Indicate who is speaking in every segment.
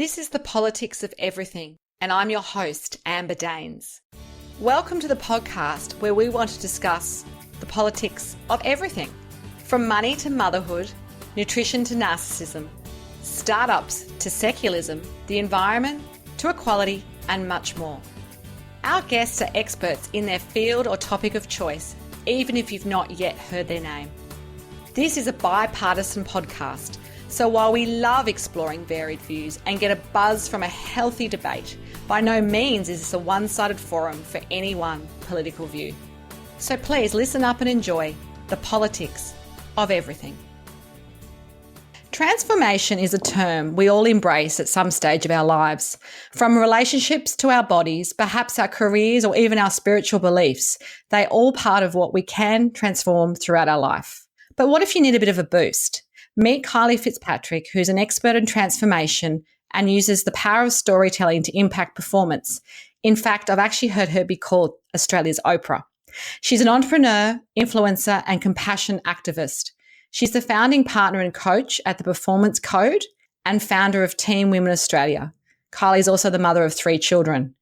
Speaker 1: This is the politics of everything, and I'm your host, Amber Daines. Welcome to the podcast where we want to discuss the politics of everything, from money to motherhood, nutrition to narcissism, startups to secularism, the environment to equality, and much more. Our guests are experts in their field or topic of choice, even if you've not yet heard their name. This is a bipartisan podcast, so while we love exploring varied views and get a buzz from a healthy debate, by no means is this a one-sided forum for any one political view. So please listen up and enjoy the politics of everything. Transformation is a term we all embrace at some stage of our lives. From relationships to our bodies, perhaps our careers or even our spiritual beliefs, they're all part of what we can transform throughout our life. But what if you need a bit of a boost? Meet Kylee Fitzpatrick, who's an expert in transformation and uses the power of storytelling to impact performance. In fact, I've actually heard her be called Australia's Oprah. She's an entrepreneur, influencer, and compassion activist. She's the founding partner and coach at the Performance Code and founder of Team Women Australia. Kylee is also the mother of 3 children.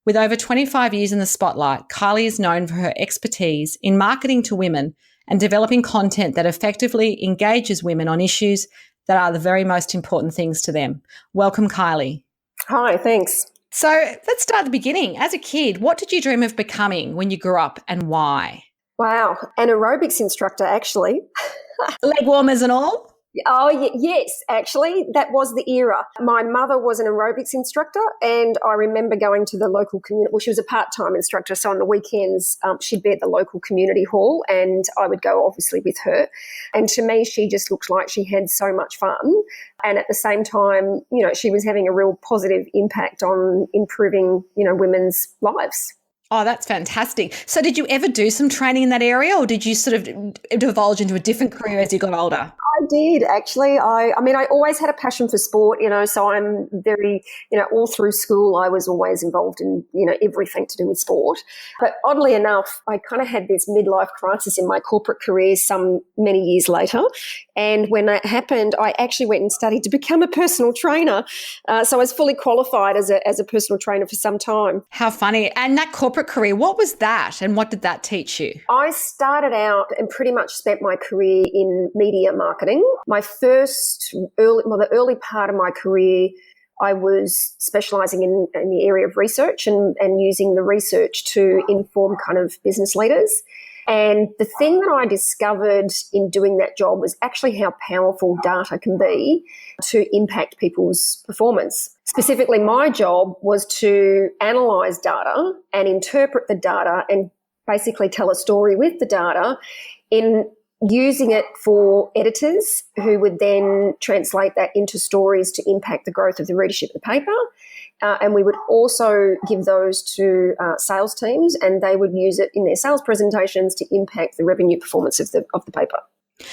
Speaker 1: With over 25 years in the spotlight, Kylee is known for her expertise in marketing to women and developing content that effectively engages women on issues that are the very most important things to them. Welcome, Kylee.
Speaker 2: Hi, thanks.
Speaker 1: So let's start at the beginning. As a kid, what did you dream of becoming when you grew up and why?
Speaker 2: Wow, an aerobics instructor, actually.
Speaker 1: Leg warmers and all?
Speaker 2: Yes, actually, that was the era. My mother was an aerobics instructor, and I remember going to the local community. Well, she was a part-time instructor, so on the weekends she'd be at the local community hall, and I would go obviously with her. And to me, she just looked like she had so much fun, and at the same time, she was having a real positive impact on improving, women's lives.
Speaker 1: Oh, that's fantastic. So did you ever do some training in that area, or did you sort of divulge into a different career as you got older?
Speaker 2: I did, actually. I always had a passion for sport, so I'm very, all through school I was always involved in, everything to do with sport. But oddly enough, I kind of had this midlife crisis in my corporate career many years later. And when that happened, I actually went and studied to become a personal trainer. So I was fully qualified as a personal trainer for some time.
Speaker 1: How funny. And that corporate career, what was that and what did that teach you?
Speaker 2: I started out and pretty much spent my career in media marketing. My the early part of my career, I was specialising in the area of research and using the research to inform kind of business leaders. And the thing that I discovered in doing that job was actually how powerful data can be to impact people's performance. Specifically, my job was to analyse data and interpret the data and basically tell a story with the data in using it for editors who would then translate that into stories to impact the growth of the readership of the paper. And we would also give those to sales teams, and they would use it in their sales presentations to impact the revenue performance of the paper.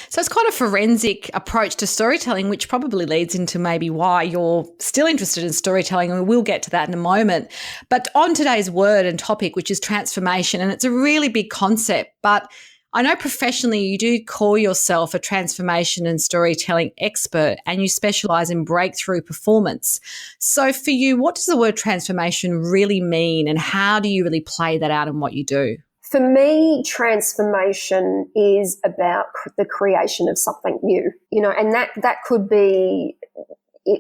Speaker 1: So it's quite a forensic approach to storytelling, which probably leads into maybe why you're still interested in storytelling, and we'll get to that in a moment. But on today's word and topic, which is transformation, and it's a really big concept, but I know professionally you do call yourself a transformation and storytelling expert, and you specialise in breakthrough performance. So for you, what does the word transformation really mean, and how do you really play that out in what you do?
Speaker 2: For me, transformation is about the creation of something new, and that could be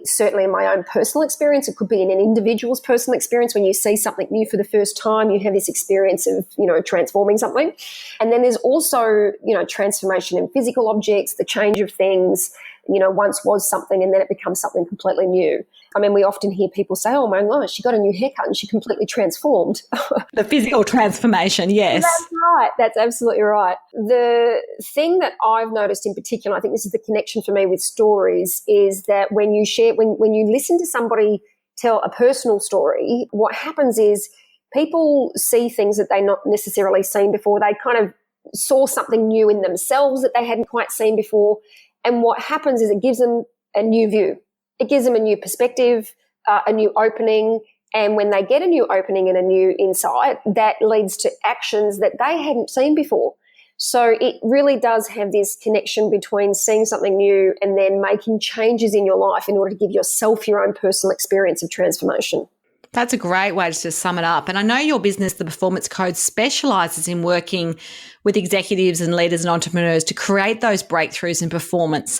Speaker 2: certainly in my own personal experience. It could be in an individual's personal experience. When you see something new for the first time, you have this experience of, transforming something. And then there's also, transformation in physical objects, the change of things, once was something and then it becomes something completely new. I mean, we often hear people say, oh my gosh, she got a new haircut and she completely transformed.
Speaker 1: The physical transformation, yes.
Speaker 2: That's right. That's absolutely right. The thing that I've noticed in particular, I think this is the connection for me with stories, is that when you share, when you listen to somebody tell a personal story, what happens is people see things that they've not necessarily seen before. They kind of saw something new in themselves that they hadn't quite seen before. And what happens is it gives them a new view. It gives them a new perspective, a new opening. And when they get a new opening and a new insight, that leads to actions that they hadn't seen before. So it really does have this connection between seeing something new and then making changes in your life in order to give yourself your own personal experience of transformation.
Speaker 1: That's a great way to sum it up. And I know your business, The Performance Code, specialises in working with executives and leaders and entrepreneurs to create those breakthroughs in performance.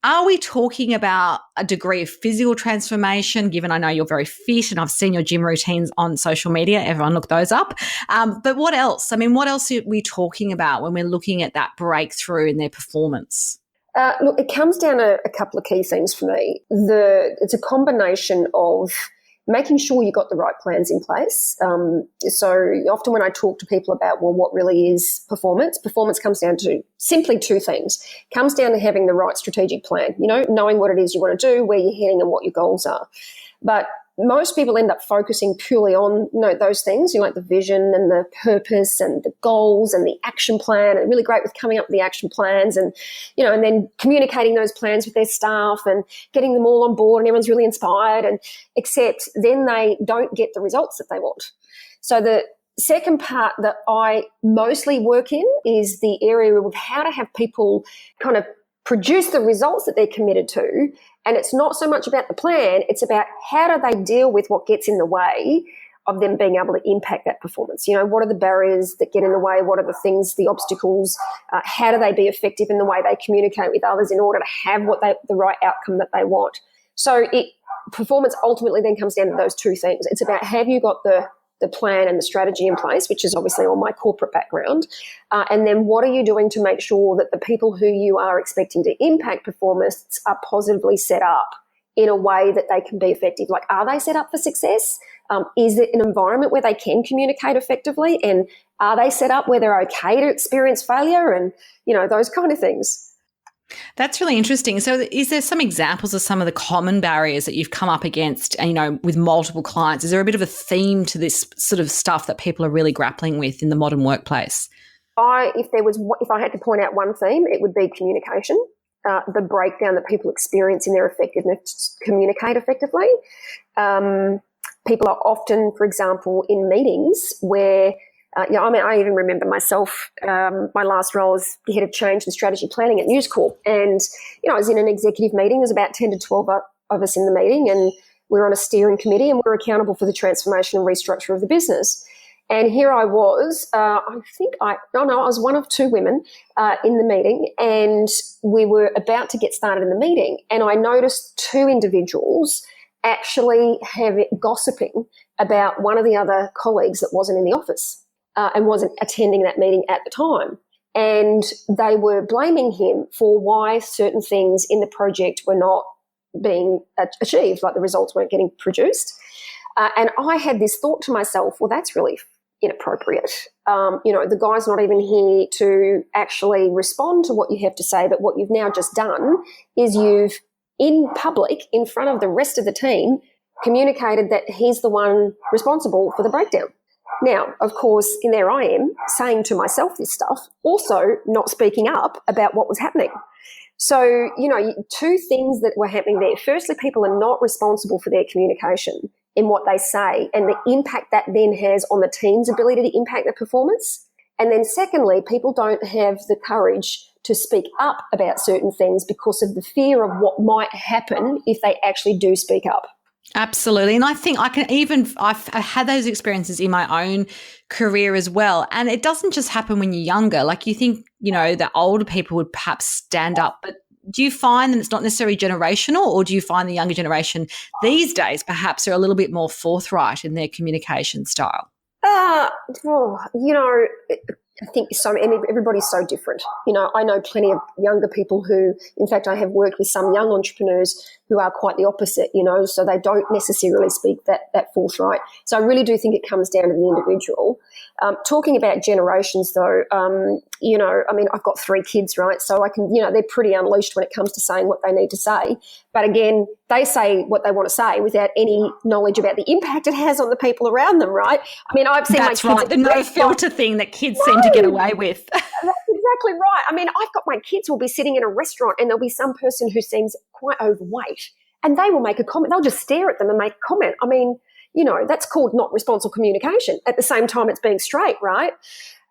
Speaker 1: Are we talking about a degree of physical transformation, given I know you're very fit and I've seen your gym routines on social media? Everyone look those up. But what else? I mean, what else are we talking about when we're looking at that breakthrough in their performance?
Speaker 2: Look, it comes down to a couple of key things for me. It's a combination of making sure you got the right plans in place. So often when I talk to people about, well, what really is performance comes down to simply two things. It comes down to having the right strategic plan, knowing what it is you want to do, where you're heading and what your goals are. But most people end up focusing purely on those things, like the vision and the purpose and the goals and the action plan, and really great with coming up with the action plans and and then communicating those plans with their staff and getting them all on board and everyone's really inspired, and except then they don't get the results that they want. So the second part that I mostly work in is the area of how to have people kind of produce the results that they're committed to. And it's not so much about the plan, it's about how do they deal with what gets in the way of them being able to impact that performance. What are the barriers that get in the way? What are the things, the obstacles? How do they be effective in the way they communicate with others in order to have the right outcome that they want? So performance ultimately then comes down to those two things. It's about, have you got the plan and the strategy in place, which is obviously all my corporate background, and then what are you doing to make sure that the people who you are expecting to impact performance are positively set up in a way that they can be effective? Like, are they set up for success? Is it an environment where they can communicate effectively? And are they set up where they're okay to experience failure and, those kind of things?
Speaker 1: That's really interesting. So is there some examples of some of the common barriers that you've come up against, with multiple clients? Is there a bit of a theme to this sort of stuff that people are really grappling with in the modern workplace?
Speaker 2: If I had to point out one theme, it would be communication, the breakdown that people experience in their effectiveness to communicate effectively. People are often, for example, in meetings where I even remember myself, my last role as the head of change and strategy planning at News Corp. And, I was in an executive meeting. There's about 10 to 12 of us in the meeting, and we were on a steering committee and we were accountable for the transformation and restructure of the business. And here I was, I was one of two women in the meeting, and we were about to get started in the meeting. And I noticed two individuals actually gossiping about one of the other colleagues that wasn't in the office. And wasn't attending that meeting at the time. And they were blaming him for why certain things in the project were not being achieved, like the results weren't getting produced. And I had this thought to myself, well, that's really inappropriate. The guy's not even here to actually respond to what you have to say, but what you've now just done is you've, in public, in front of the rest of the team, communicated that he's the one responsible for the breakdown. Now, of course, in there I am saying to myself this stuff, also not speaking up about what was happening. So, two things that were happening there. Firstly, people are not responsible for their communication in what they say and the impact that then has on the team's ability to impact their performance. And then secondly, people don't have the courage to speak up about certain things because of the fear of what might happen if they actually do speak up.
Speaker 1: Absolutely. And I think I've had those experiences in my own career as well. And it doesn't just happen when you're younger. Like, you think, the older people would perhaps stand up, but do you find that it's not necessarily generational, or do you find the younger generation these days perhaps are a little bit more forthright in their communication style?
Speaker 2: I think everybody's so different. I know plenty of younger people who, in fact, I have worked with some young entrepreneurs who are quite the opposite, so they don't necessarily speak that forthright. So I really do think it comes down to the individual. Talking about generations, though, I've got 3 kids, right? So I can, they're pretty unleashed when it comes to saying what they need to say. But again, they say what they want to say without any knowledge about the impact it has on the people around them, right? I've seen
Speaker 1: That's
Speaker 2: my kids.
Speaker 1: Right, the no filter thing that kids seem to get away with.
Speaker 2: That's exactly right. I've got my kids will be sitting in a restaurant and there'll be some person who seems quite overweight and they will make a comment. They'll just stare at them and make a comment. That's called not responsible communication. At the same time, it's being straight, right?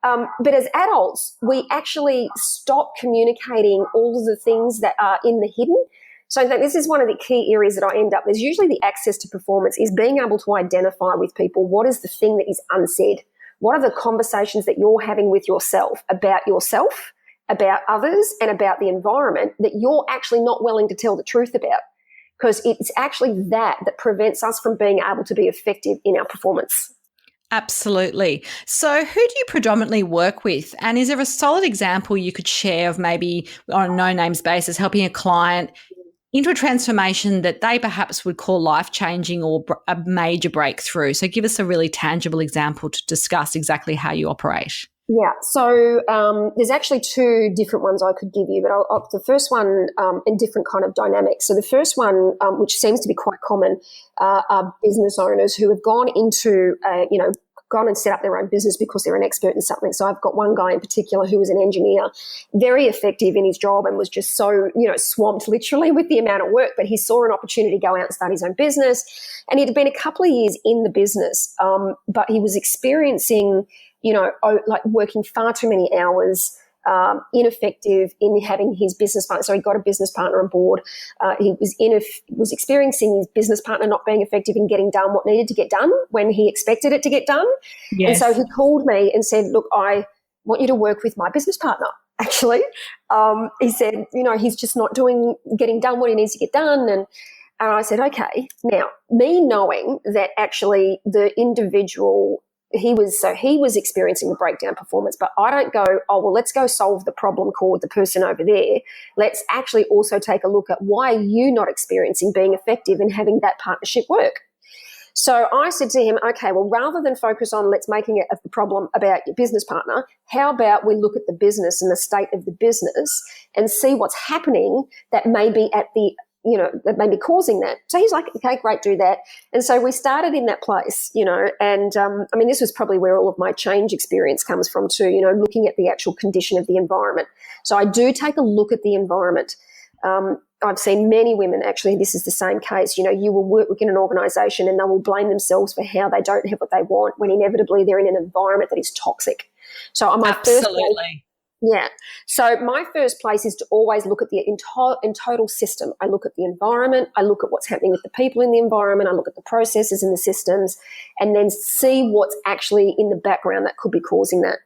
Speaker 2: But as adults, we actually stop communicating all of the things that are in the hidden. So I think this is one of the key areas that I end up. There's usually the access to performance is being able to identify with people what is the thing that is unsaid. What are the conversations that you're having with yourself, about others, and about the environment that you're actually not willing to tell the truth about? Because it's actually that prevents us from being able to be effective in our performance.
Speaker 1: Absolutely. So who do you predominantly work with? And is there a solid example you could share of maybe on a no-names basis helping a client into a transformation that they perhaps would call life-changing or a major breakthrough? So give us a really tangible example to discuss exactly how you operate.
Speaker 2: Yeah, so there's actually two different ones I could give you, but the first one in different kind of dynamics. So the first one, which seems to be quite common, are business owners who have gone into, gone and set up their own business because they're an expert in something. So I've got one guy in particular who was an engineer, very effective in his job and was just so, swamped literally with the amount of work, but he saw an opportunity to go out and start his own business. And he'd been a couple of years in the business, but he was experiencing like working far too many hours, ineffective in having his business partner. So he got a business partner on board. He was experiencing his business partner not being effective in getting done what needed to get done when he expected it to get done.
Speaker 1: Yes.
Speaker 2: And so he called me and said, look, I want you to work with my business partner. Actually, he said, he's just not getting done what he needs to get done. And I said, okay. Now, me knowing that actually the individual he was experiencing the breakdown performance, but I don't go, oh, well, let's go solve the problem called the person over there. Let's actually also take a look at why are you not experiencing being effective and having that partnership work. So I said to him, okay, well, rather than focus on let's making it the problem about your business partner, how about we look at the business and the state of the business and see what's happening that may be at the that may be causing that. So he's like, okay, great, do that. And so we started in that place, and this was probably where all of my change experience comes from too, looking at the actual condition of the environment. So I do take a look at the environment. I've seen many women, actually, this is the same case, you will work in an organisation and they will blame themselves for how they don't have what they want when inevitably they're in an environment that is toxic. So on my
Speaker 1: Absolutely.
Speaker 2: Yeah. So my first place is to always look at the total system. I look at the environment. I look at what's happening with the people in the environment. I look at the processes and the systems and then see what's actually in the background that could be causing that.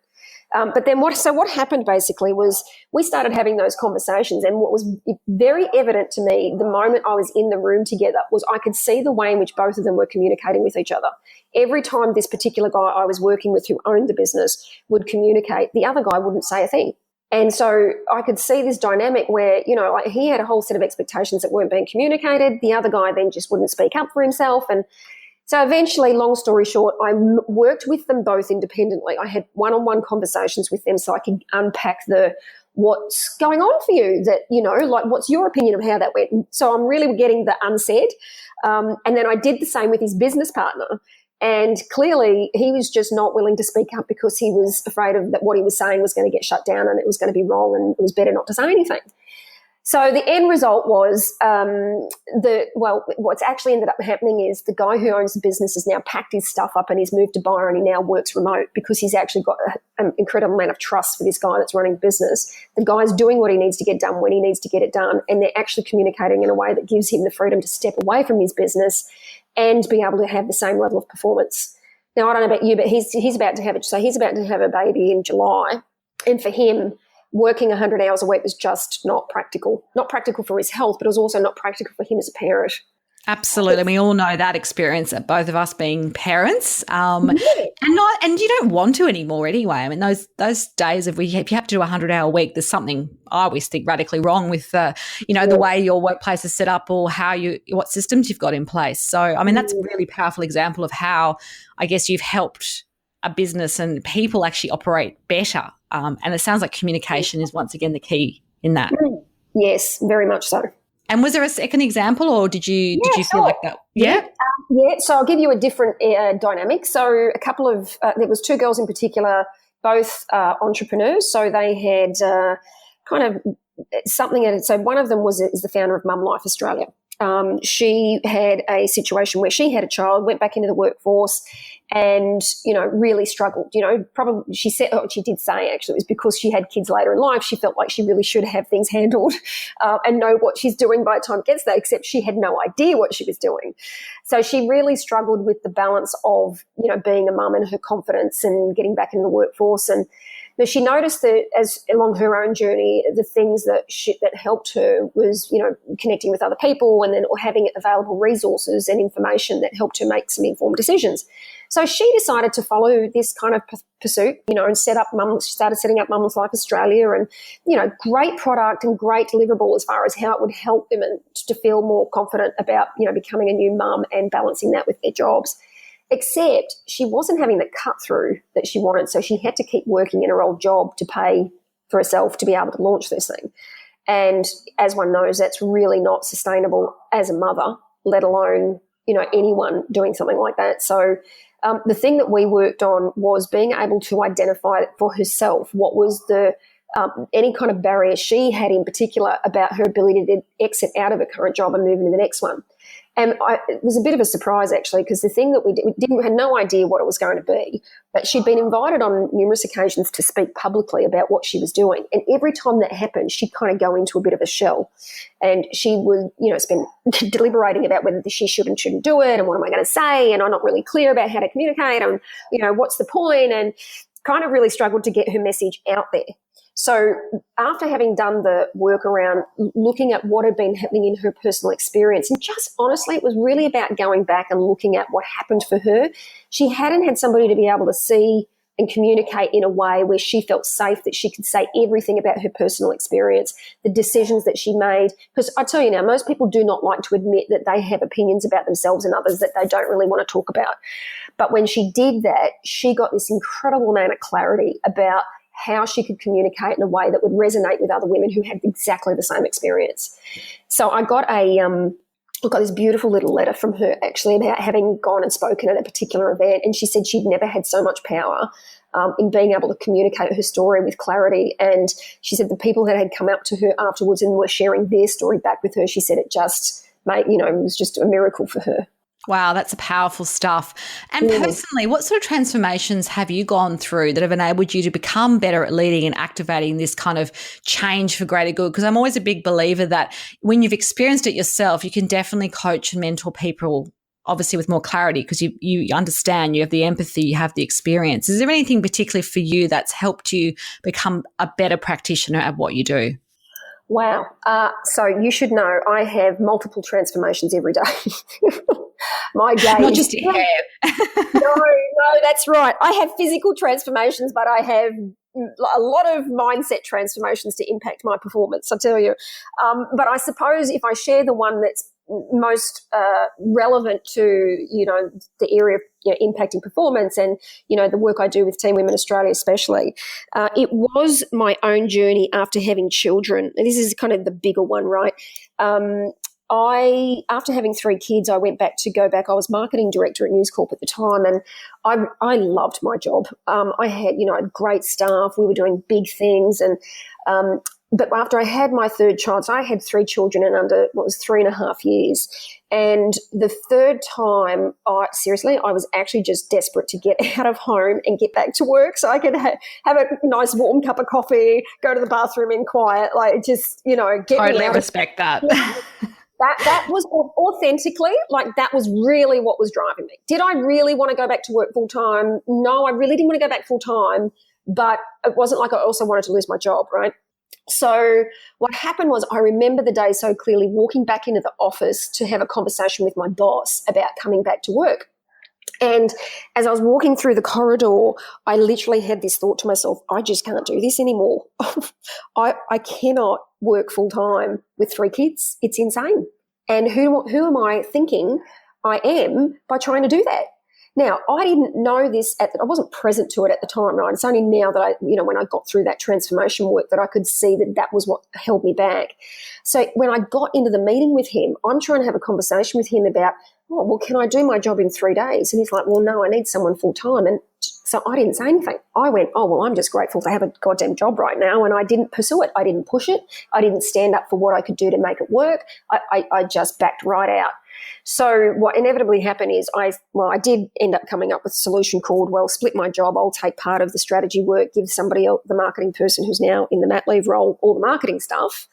Speaker 2: But then what happened basically was we started having those conversations, and what was very evident to me the moment I was in the room together was I could see the way in which both of them were communicating with each other. Every time this particular guy I was working with who owned the business would communicate, the other guy wouldn't say a thing. And so I could see this dynamic where, like he had a whole set of expectations that weren't being communicated. The other guy then just wouldn't speak up for himself. And so eventually, long story short, I worked with them both independently. I had one-on-one conversations with them so I could unpack what's going on for you, that, like what's your opinion of how that went. And so I'm really getting the unsaid. And then I did the same with his business partner. And clearly he was just not willing to speak up because he was afraid of that what he was saying was going to get shut down and it was going to be wrong and it was better not to say anything. So the end result was what's actually ended up happening is the guy who owns the business has now packed his stuff up and he's moved to Byron and he now works remote because he's actually got an incredible amount of trust for this guy that's running the business. The guy's doing what he needs to get done when he needs to get it done, and they're actually communicating in a way that gives him the freedom to step away from his business and be able to have the same level of performance. Now, I don't know about you, but he's about to have it. So he's about to have a baby in July, and for him, working 100 hours a week was just not practical. Not practical for his health, but it was also not practical for him as a parent.
Speaker 1: Absolutely. We all know that experience, both of us being parents, and you don't want to anymore anyway. I mean, those days if you have to do a 100-hour week, there's something I always think radically wrong with the way your workplace is set up or what systems you've got in place. So, I mean, that's a really powerful example of how I guess you've helped a business and people actually operate better. And it sounds like communication is once again the key in that.
Speaker 2: Yes, very much so.
Speaker 1: And was there a second example, or did you feel like that? Yeah.
Speaker 2: So I'll give you a different dynamic. So a couple of there was two girls in particular, both entrepreneurs. So they had kind of something. So one of them is the founder of Mum Life Australia. she had a situation where she had a child, went back into the workforce, and, really struggled. Probably she did say actually it was because she had kids later in life. She felt like she really should have things handled and know what she's doing by the time it gets there, except she had no idea what she was doing. So she really struggled with the balance of, being a mum and her confidence and getting back into the workforce. And she noticed that as along her own journey, the things that helped her was, connecting with other people and then having available resources and information that helped her make some informed decisions. So she decided to follow this kind of pursuit, and started setting up Mum's Life Australia, and, great product and great deliverable as far as how it would help women to feel more confident about, becoming a new mum and balancing that with their jobs. Except she wasn't having the cut through that she wanted, so she had to keep working in her old job to pay for herself to be able to launch this thing. And as one knows, that's really not sustainable as a mother, let alone, anyone doing something like that. So the thing that we worked on was being able to identify for herself what was the any kind of barrier she had in particular about her ability to exit out of her current job and move into the next one. And it was a bit of a surprise, actually, because the thing that we had no idea what it was going to be, but she'd been invited on numerous occasions to speak publicly about what she was doing. And every time that happened, she'd kind of go into a bit of a shell. And she would, spend deliberating about whether she should and shouldn't do it and what am I going to say, and I'm not really clear about how to communicate and, what's the point, and kind of really struggled to get her message out there. So after having done the work around looking at what had been happening in her personal experience, and just honestly, it was really about going back and looking at what happened for her. She hadn't had somebody to be able to see and communicate in a way where she felt safe that she could say everything about her personal experience, the decisions that she made. Because I tell you now, most people do not like to admit that they have opinions about themselves and others that they don't really want to talk about. But when she did that, she got this incredible amount of clarity about how she could communicate in a way that would resonate with other women who had exactly the same experience. So I got this beautiful little letter from her actually about having gone and spoken at a particular event, and she said she'd never had so much power in being able to communicate her story with clarity. And she said the people that had come up to her afterwards and were sharing their story back with her, she said it just made, it was just a miracle for her.
Speaker 1: Wow, that's powerful stuff. And personally, what sort of transformations have you gone through that have enabled you to become better at leading and activating this kind of change for greater good? Because I'm always a big believer that when you've experienced it yourself, you can definitely coach and mentor people, obviously with more clarity, because you understand, you have the empathy, you have the experience. Is there anything particularly for you that's helped you become a better practitioner at what you do?
Speaker 2: Wow. So you should know I have multiple transformations every day. My day
Speaker 1: Not just your hair.
Speaker 2: No, that's right. I have physical transformations, but I have a lot of mindset transformations to impact my performance, I tell you. But I suppose if I share the one that's most relevant to, the area of impacting performance and, the work I do with Team Women Australia especially, it was my own journey after having children. And this is kind of the bigger one, right? After having 3 kids, I went back. I was marketing director at News Corp at the time, and I loved my job. I had, great staff. We were doing big things, and but after I had my third child, so I had 3 children in under 3.5 years, and the third time, I was actually just desperate to get out of home and get back to work so I could have a nice warm cup of coffee, go to the bathroom in quiet, get
Speaker 1: totally
Speaker 2: me out.
Speaker 1: Respect that.
Speaker 2: That was authentically, that was really what was driving me. Did I really want to go back to work full time? No, I really didn't want to go back full time, but it wasn't like I also wanted to lose my job, right? So what happened was I remember the day so clearly, walking back into the office to have a conversation with my boss about coming back to work. And as I was walking through the corridor, I literally had this thought to myself, I just can't do this anymore. I cannot work full time with 3 kids. It's insane. And who am I thinking I am by trying to do that? Now, I didn't know this I wasn't present to it at the time, right? It's only now that when I got through that transformation work that I could see that was what held me back. So when I got into the meeting with him, I'm trying to have a conversation with him about, can I do my job in 3 days? And he's like, well, no, I need someone full time. And So I didn't say anything. I went, oh, well, I'm just grateful to have a goddamn job right now. And I didn't pursue it. I didn't push it. I didn't stand up for what I could do to make it work. I just backed right out. So what inevitably happened is I did end up coming up with a solution called, well, split my job. I'll take part of the strategy work, give somebody else, the marketing person who's now in the mat leave role, all the marketing stuff.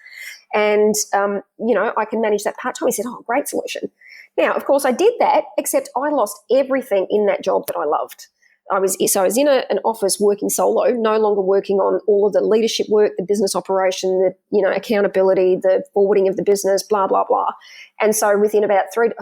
Speaker 2: And, I can manage that part-time. He said, oh, great solution. Now, of course, I did that, except I lost everything in that job that I loved. I was in an office working solo, no longer working on all of the leadership work, the business operation, the accountability, the forwarding of the business, blah, blah, blah. And so within about it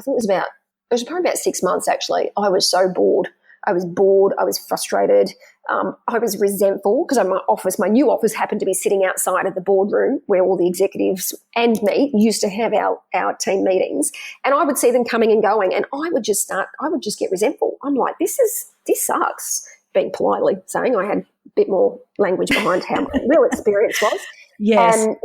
Speaker 2: was probably about 6 months actually, I was so bored. I was frustrated. I was resentful because my new office happened to be sitting outside of the boardroom where all the executives and me used to have our team meetings. And I would see them coming and going, and I would just get resentful. I'm like, this sucks, being politely saying. I had a bit more language behind how my real experience was.
Speaker 1: Yes.
Speaker 2: And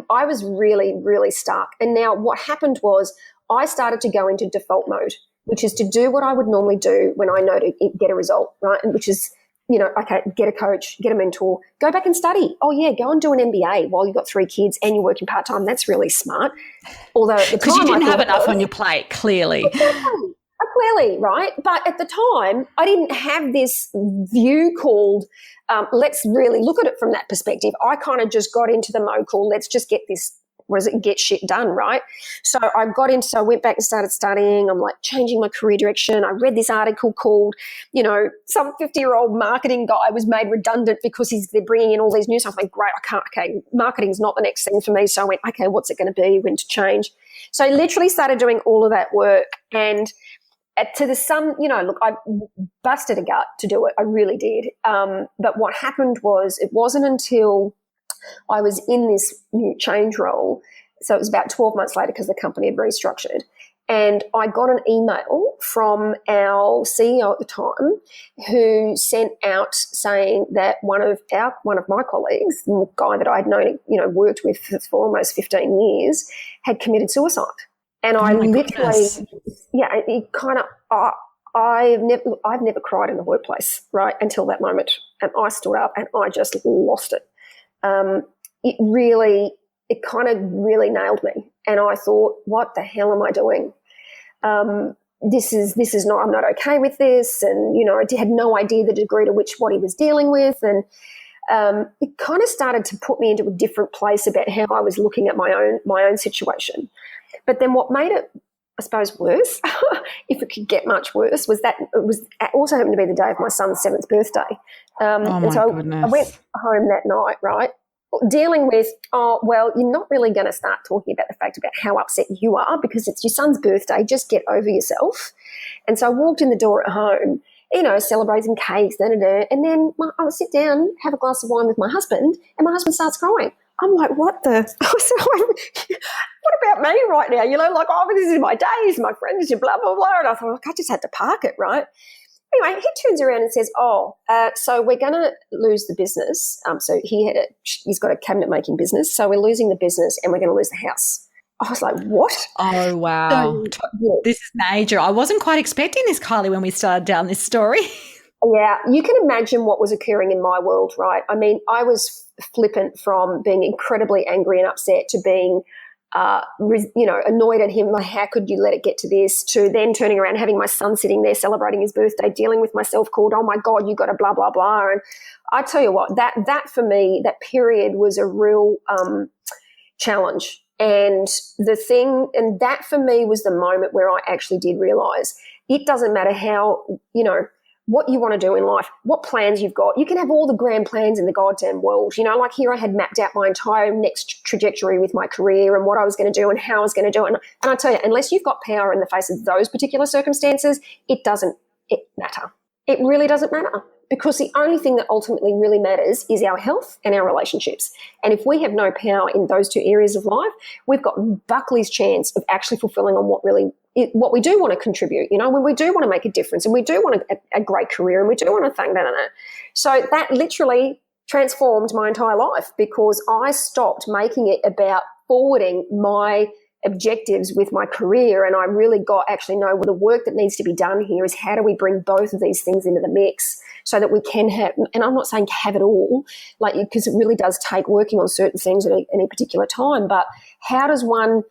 Speaker 2: I was really, really stuck. And now what happened was I started to go into default mode, which is to do what I would normally do when I know to get a result, right? And which is, okay, get a coach, get a mentor, go back and study. Oh, yeah, go and do an MBA while you've got 3 kids and you're working part-time. That's really smart. Although at the time,
Speaker 1: because you didn't have enough on your plate, clearly.
Speaker 2: Clearly, right? But at the time, I didn't have this view called, let's really look at it from that perspective. I kind of just got into the mode called, let's just get shit done, right? So I went back and started studying. I'm like changing my career direction. I read this article called, some 50-year-old marketing guy was made redundant because they're bringing in all these new stuff. I'm like, great, marketing's not the next thing for me. So I went, okay, what's it going to be? When to change? So I literally started doing all of that work, and to the sum, look, I busted a gut to do it. I really did. But what happened was, it wasn't until I was in this new change role, so it was about 12 months later because the company had restructured, and I got an email from our CEO at the time who sent out saying that one of my colleagues, the guy that I'd known, worked with for almost 15 years, had committed suicide. And I literally, it kind of, I've never cried in the workplace, right, until that moment. And I stood up and I just lost it. It kind of really nailed me. And I thought, what the hell am I doing? This is not, I'm not okay with this. And, I had no idea the degree to which what he was dealing with. And it kind of started to put me into a different place about how I was looking at my own situation. But then what made it, I suppose, worse, if it could get much worse, was that it also happened to be the day of my son's 7th birthday.
Speaker 1: Goodness.
Speaker 2: I went home that night, right, dealing with, you're not really going to start talking about the fact about how upset you are because it's your son's birthday. Just get over yourself. And so I walked in the door at home, celebrating cakes, and then I would sit down, have a glass of wine with my husband, and my husband starts crying. I'm like, what about me right now? This is my days, my friends, blah, blah, blah. And I thought, I just had to park it, right? Anyway, he turns around and says, so we're going to lose the business. So he's got a cabinet making business. So we're losing the business and we're going to lose the house. I was like, what?
Speaker 1: Oh, wow. This is major. I wasn't quite expecting this, Kylee, when we started down this story.
Speaker 2: Yeah, you can imagine what was occurring in my world, right? I mean, I was flippant from being incredibly angry and upset to being, annoyed at him. Like, how could you let it get to this? To then turning around, having my son sitting there celebrating his birthday, dealing with myself called, oh my God, you got to blah, blah, blah. And I tell you what, that for me, that period was a real challenge. And that for me was the moment where I actually did realize it doesn't matter how, what you want to do in life, what plans you've got. You can have all the grand plans in the goddamn world. Like here I had mapped out my entire next trajectory with my career and what I was going to do and how I was going to do it. And I tell you, unless you've got power in the face of those particular circumstances, it matter. It really doesn't matter, because the only thing that ultimately really matters is our health and our relationships. And if we have no power in those 2 areas of life, we've got Buckley's chance of actually fulfilling on what we do want to contribute, when we do want to make a difference and we do want a great career and we do want to thank that. So that literally transformed my entire life, because I stopped making it about forwarding my objectives with my career, and I really got actually know, well, the work that needs to be done here is how do we bring both of these things into the mix. so that we can have, and I'm not saying have it all, like, because it really does take working on certain things at any particular time, but how does one,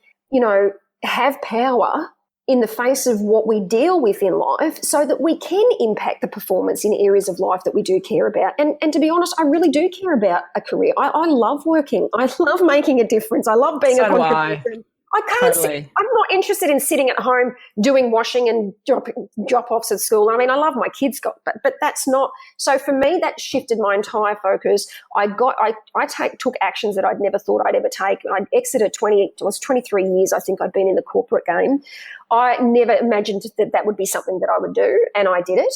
Speaker 2: have power in the face of what we deal with in life so that we can impact the performance in areas of life that we do care about. And to be honest, I really do care about a career. I love working. I love making a difference. I love being a contributor. I can't
Speaker 1: Totally.
Speaker 2: I'm not interested in sitting at home doing washing and drop-offs at school. I mean, I love my kids, but that's not. So for me, that shifted my entire focus. I took actions that I'd never thought I'd ever take. I exited 23 years, I think I'd been in the corporate game. I never imagined that would be something that I would do, and I did it.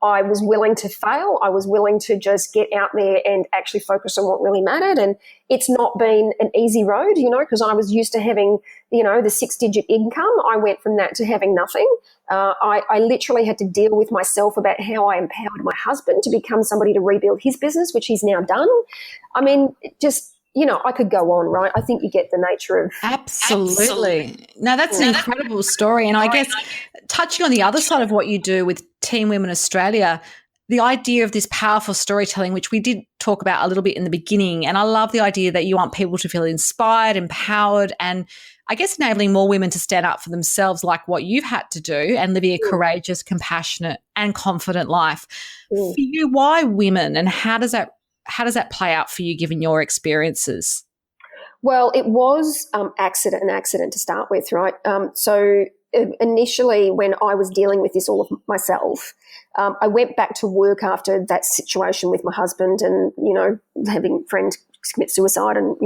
Speaker 2: I was willing to fail. I was willing to just get out there and actually focus on what really mattered. And it's not been an easy road, because I was used to having, the 6-digit income. I went from that to having nothing. I literally had to deal with myself about how I empowered my husband to become somebody to rebuild his business, which he's now done. I mean, just, I could go on, right? I think you get the nature of...
Speaker 1: Absolutely. Now, that's an incredible story. And I guess touching on the other side of what you do with Teen Women Australia, the idea of this powerful storytelling, which we did talk about a little bit in the beginning, and I love the idea that you want people to feel inspired, empowered, and I guess enabling more women to stand up for themselves like what you've had to do and living a courageous, compassionate and confident life. For you, why women, and how does that play out for you given your experiences?
Speaker 2: Well, it was an accident to start with, right? So initially when I was dealing with this all of myself, I went back to work after that situation with my husband and, having friends commit suicide and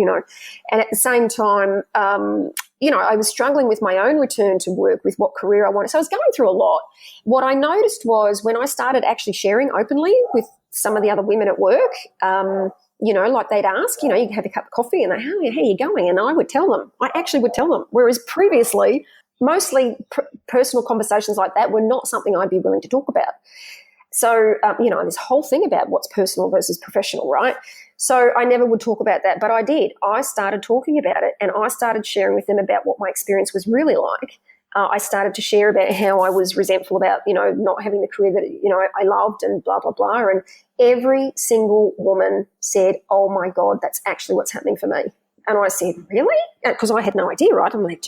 Speaker 2: at the same time, I was struggling with my own return to work with what career I wanted. So I was going through a lot. What I noticed was when I started actually sharing openly with some of the other women at work, like they'd ask, you can have a cup of coffee and they, how are you going? And I actually would tell them. Whereas previously, mostly personal conversations like that were not something I'd be willing to talk about. So, this whole thing about what's personal versus professional, right? So I never would talk about that, but I did. I started talking about it and I started sharing with them about what my experience was really like. I started to share about how I was resentful about, not having the career that, I loved and blah, blah, blah. And every single woman said, oh, my God, that's actually what's happening for me. And I said, really? Because I had no idea, right? I'm like,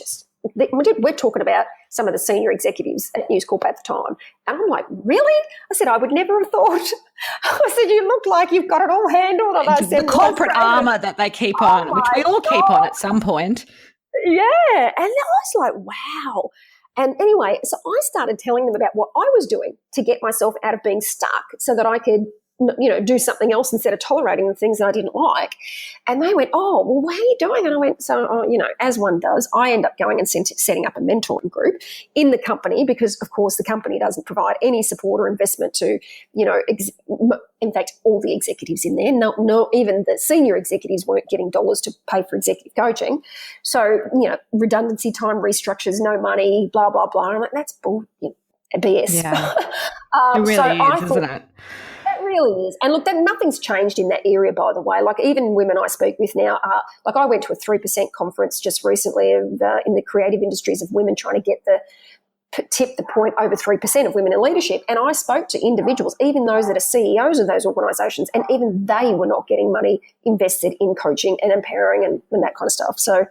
Speaker 2: we're talking about some of the senior executives at News Corp at the time. And I'm like, really? I said, I would never have thought. I said, you look like you've got it all handled. And I said,
Speaker 1: the corporate armour that they keep on, which we all keep on at some point.
Speaker 2: Yeah. And I was like, wow. And anyway, so I started telling them about what I was doing to get myself out of being stuck so that I could, do something else instead of tolerating the things that I didn't like. And they went, oh, well, what are you doing? And I went, as one does, I end up going and setting up a mentoring group in the company because, of course, the company doesn't provide any support or investment to, in fact, all the executives in there. No, even the senior executives weren't getting dollars to pay for executive coaching. So, redundancy time restructures, no money, blah, blah, blah. I'm like, that's BS.
Speaker 1: Yeah. It really is, isn't it?
Speaker 2: It really is. And look, nothing's changed in that area, by the way. Like even women I speak with now are, like I went to a 3% conference just recently in the creative industries of women trying to get tip the point over 3% of women in leadership. And I spoke to individuals, even those that are CEOs of those organisations, and even they were not getting money invested in coaching and empowering and that kind of stuff. So,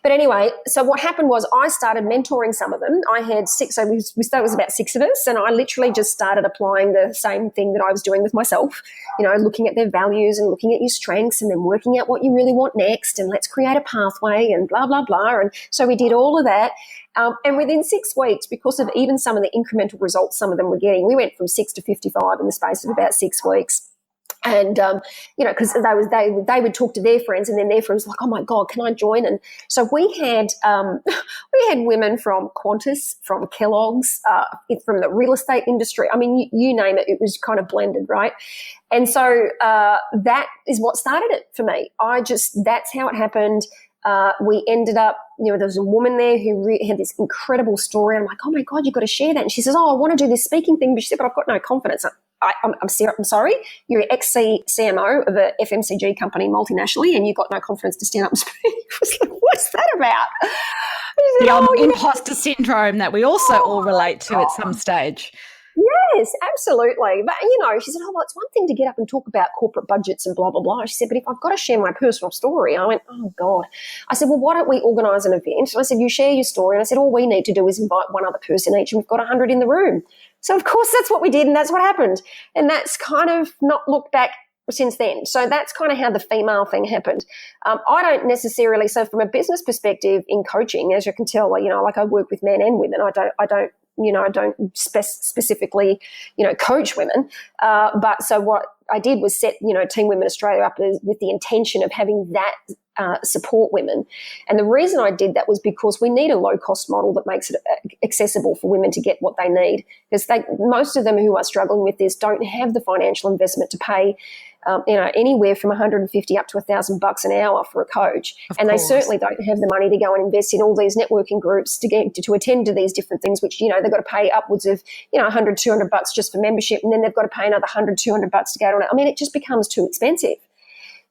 Speaker 2: but anyway, so what happened was I started mentoring some of them. I had 6, so we started, it was about 6 of us, and I literally just started applying the same thing that I was doing with myself, looking at their values and looking at your strengths and then working out what you really want next and let's create a pathway and blah, blah, blah. And so we did all of that. And within 6 weeks, because of even some of the incremental results some of them were getting, we went from 6 to 55 in the space of about 6 weeks. And, because they would talk to their friends and then their friends were like, oh, my God, can I join? And so we had women from Qantas, from Kellogg's, from the real estate industry. I mean, you name it, it was kind of blended, right? And so that is what started it for me. That's how it happened. We ended up, there was a woman there who had this incredible story. I'm like, oh, my God, you've got to share that. And she says, oh, I want to do this speaking thing. But she said, but I've got no confidence. I'm sorry, you're an ex-CMO of a FMCG company multinationally and you've got no confidence to stand up and speak. I was like, what's that about?
Speaker 1: Said, the imposter syndrome that we also all relate to at some stage.
Speaker 2: Yes, absolutely. But, she said, well, it's one thing to get up and talk about corporate budgets and blah, blah, blah. She said, but if I've got to share my personal story, I went, oh, God. I said, well, why don't we organise an event? And I said, you share your story. And I said, all we need to do is invite one other person each, and we've got 100 in the room. So, of course, that's what we did, and that's what happened. And that's kind of not looked back since then. So that's kind of how the female thing happened. I don't necessarily, so from a business perspective in coaching, as you can tell, like I work with men and women. I don't specifically, coach women. But so what I did was set, Team Women Australia up with the intention of having that support women. And the reason I did that was because we need a low-cost model that makes it accessible for women to get what they need. Because most of them who are struggling with this don't have the financial investment to pay anywhere from $150 up to $1,000 an hour for a coach. And they certainly don't have the money to go and invest in all these networking groups to attend to these different things, which, they've got to pay upwards of, $100, $200 just for membership. And then they've got to pay another $100, $200 to go on it. I mean, it just becomes too expensive.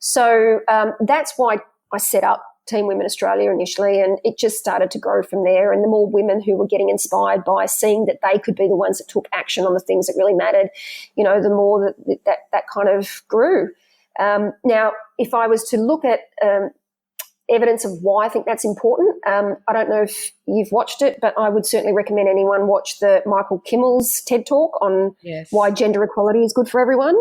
Speaker 2: So that's why I set up Team Women Australia initially, and it just started to grow from there. And the more women who were getting inspired by seeing that they could be the ones that took action on the things that really mattered, the more that kind of grew. Now, if I was to look at evidence of why I think that's important, I don't know if you've watched it, but I would certainly recommend anyone watch the Michael Kimmel's TED Talk on why gender equality is good for everyone.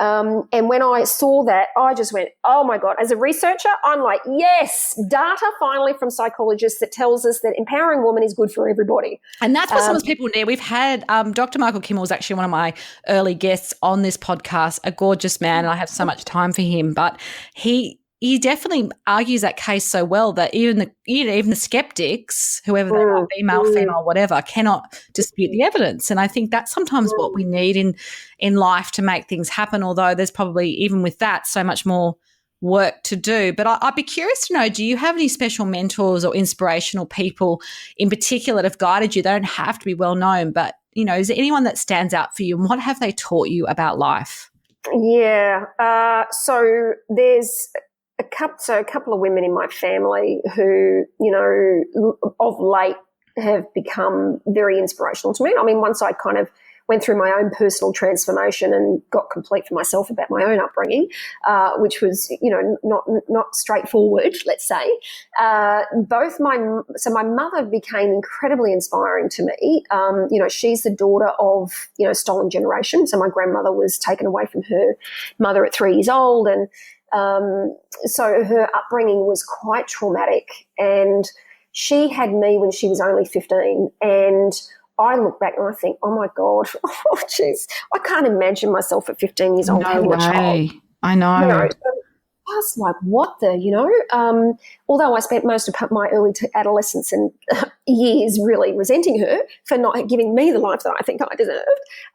Speaker 2: And when I saw that, I just went, oh, my God. As a researcher, I'm like, yes, data finally from psychologists that tells us that empowering women is good for everybody.
Speaker 1: And that's what some people need. We've had Dr. Michael Kimmel was actually one of my early guests on this podcast, a gorgeous man, and I have so much time for him. But he definitely argues that case so well that even the skeptics, whoever they are, female, whatever, cannot dispute the evidence. And I think that's sometimes what we need in life to make things happen, although there's probably, even with that, so much more work to do. But I'd be curious to know, do you have any special mentors or inspirational people in particular that have guided you? They don't have to be well known, but, is there anyone that stands out for you, and what have they taught you about life?
Speaker 2: Yeah. So there's a couple of women in my family who, of late have become very inspirational to me. I mean, once I kind of went through my own personal transformation and got complete for myself about my own upbringing, which was, not straightforward, let's say. So my mother became incredibly inspiring to me. She's the daughter of, stolen generation. So my grandmother was taken away from her mother at 3 years old, and so her upbringing was quite traumatic, and she had me when she was only 15, and I look back and I think, oh my God, oh jeez, I can't imagine myself at 15 years old having a child.
Speaker 1: I know.
Speaker 2: So I was like, what the, although I spent most of my early adolescence and years really resenting her for not giving me the life that I think I deserved.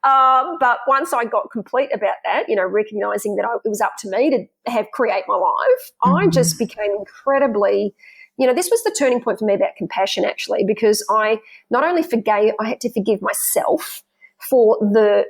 Speaker 2: But once I got complete about that, recognizing that it was up to me to create my life, I just became incredibly, this was the turning point for me about compassion, actually, because I not only I had to forgive myself for the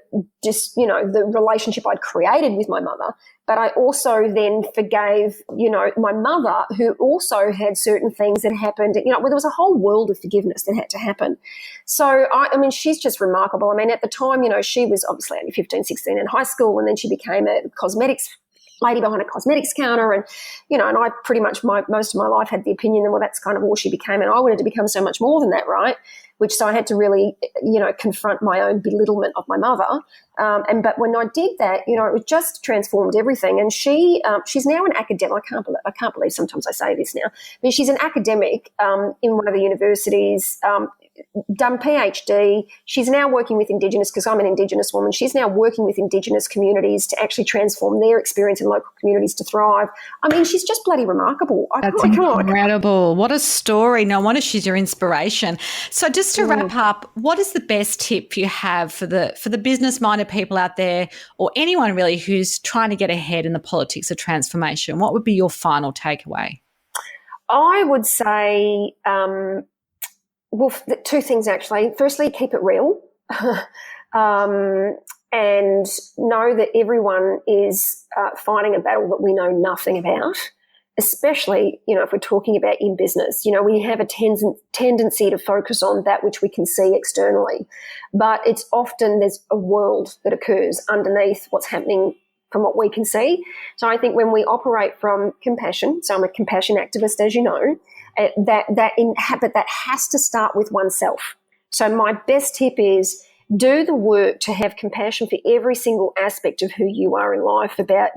Speaker 2: relationship I'd created with my mother, but I also then forgave, my mother, who also had certain things that happened, where there was a whole world of forgiveness that had to happen. So, I mean, she's just remarkable. I mean, at the time, she was obviously only 15, 16 in high school, and then she became a cosmetics lady behind a cosmetics counter, and and I pretty much most of my life had the opinion that, well, that's kind of all she became, and I wanted to become so much more than that, right? So I had to really confront my own belittlement of my mother, but when I did that, it just transformed everything. And she's now an academic. I can't believe sometimes I say this now. I mean, she's an academic in one of the universities. Done PhD. She's now working with Indigenous, because I'm an Indigenous woman. She's now working with Indigenous communities to actually transform their experience in local communities to thrive. I mean, she's just bloody remarkable.
Speaker 1: That's incredible. What a story. No wonder she's your inspiration. So just to wrap up, what is the best tip you have for the business-minded people out there, or anyone really who's trying to get ahead in the politics of transformation? What would be your final takeaway?
Speaker 2: I would say well, two things, actually. Firstly, keep it real, and know that everyone is fighting a battle that we know nothing about, especially, if we're talking about in business. We have a tendency to focus on that which we can see externally, but it's often there's a world that occurs underneath what's happening from what we can see. So I think when we operate from compassion, so I'm a compassion activist, as you know, that has to start with oneself. So my best tip is do the work to have compassion for every single aspect of who you are in life, about,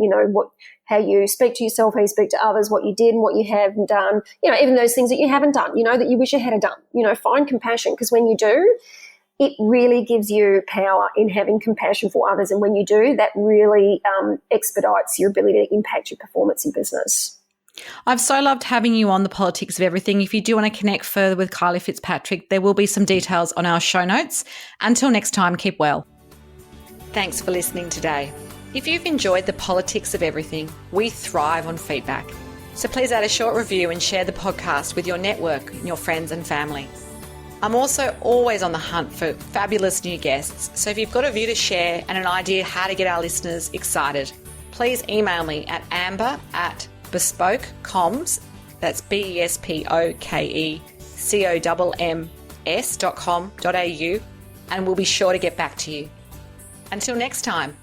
Speaker 2: how you speak to yourself, how you speak to others, what you did and what you haven't done, even those things that you haven't done, that you wish you had done. Find compassion, because when you do, it really gives you power in having compassion for others. And when you do, that really expedites your ability to impact your performance in business.
Speaker 1: I've so loved having you on The Politics of Everything. If you do want to connect further with Kylee Fitzpatrick, there will be some details on our show notes. Until next time, keep well. Thanks for listening today. If you've enjoyed The Politics of Everything, we thrive on feedback. So please add a short review and share the podcast with your network, your friends and family. I'm also always on the hunt for fabulous new guests. So if you've got a view to share and an idea how to get our listeners excited, please email me at amber@bespokecomms, that's BESPOKECOMMS.com.au, and we'll be sure to get back to you. Until next time.